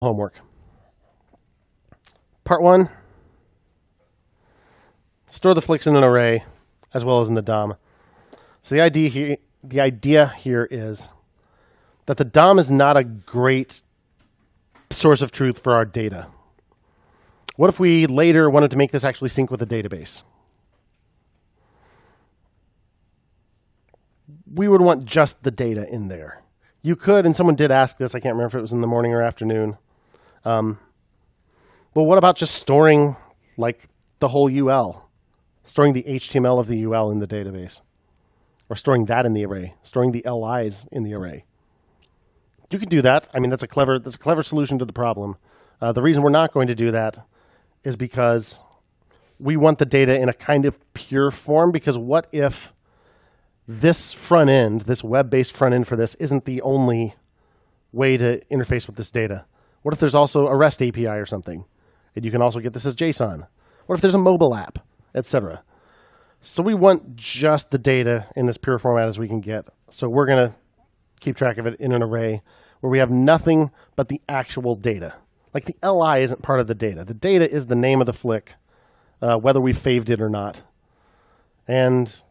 homework. Part 1, store the flicks in an array as well as in the DOM. So the idea here is that the DOM is not a great source of truth for our data. What if we later wanted to make this actually sync with a database? We would want just the data in there. You could, and someone did ask this, I can't remember if it was in the morning or afternoon. Well, what about just storing like the whole UL? Storing the HTML of the UL in the database? Or storing that in the array? Storing the LIs in the array? You can do that. I mean, that's a clever solution to the problem. The reason we're not going to do that is because we want the data in a kind of pure form, because what if this front end, this web-based front end for this, isn't the only way to interface with this data? What if there's also a REST API or something, and you can also get this as JSON? What if there's a mobile app, etc.? So we want just the data in as pure format as we can get. So we're going to keep track of it in an array where we have nothing but the actual data. Like the LI isn't part of the data. The data is the name of the flick, whether we faved it or not, and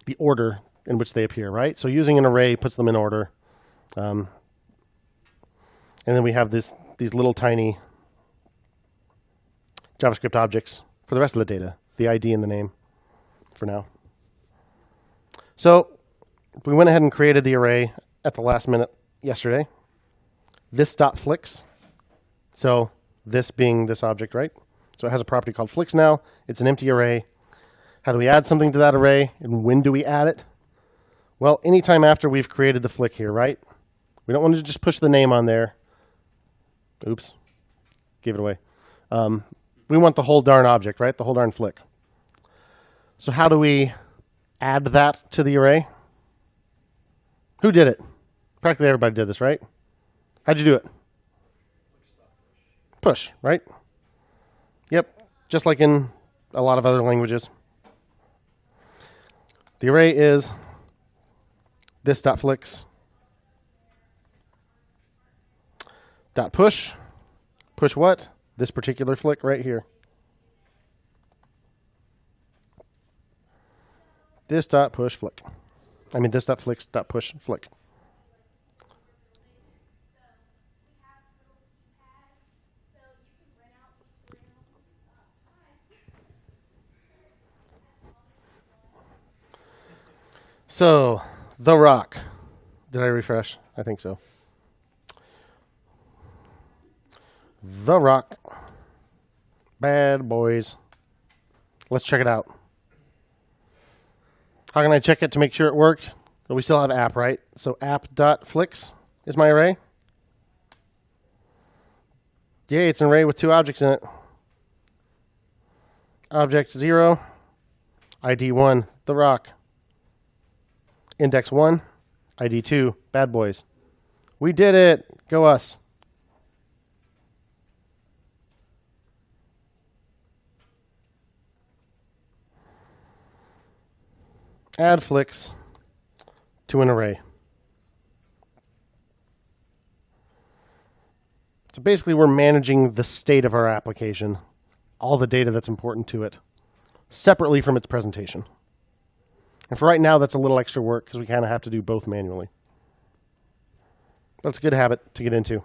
the order in which they appear, right? So using an array puts them in order. And then we have these little tiny JavaScript objects for the rest of the data, the ID and the name for now. So we went ahead and created the array at the last minute yesterday. This.flicks. So this being this object, right? So it has a property called flicks now. It's an empty array. How do we add something to that array? And when do we add it? Well, anytime after we've created the flick here, right? We don't want to just push the name on there. Oops. Gave it away. We want the whole darn object, right? The whole darn flick. So how do we add that to the array? Who did it? Practically everybody did this, right? How'd you do it? Push, right? Yep, just like in a lot of other languages. The array is this.flicks .push. Push what? This particular flick right here. This.push flick. I mean this.flicks.push flick. So, the rock. Did I refresh? I think so. The rock. Bad boys. Let's check it out. How can I check it to make sure it worked? Well, we still have app, right? So app.flicks is my array. Yay, it's an array with 2 objects in it. Object 0, ID 1, the rock. Index 1, ID 2, bad boys. We did it. Go us. Add flicks to an array. So basically we're managing the state of our application, all the data that's important to it, separately from its presentation. And for right now, that's a little extra work because we kind of have to do both manually. That's a good habit to get into.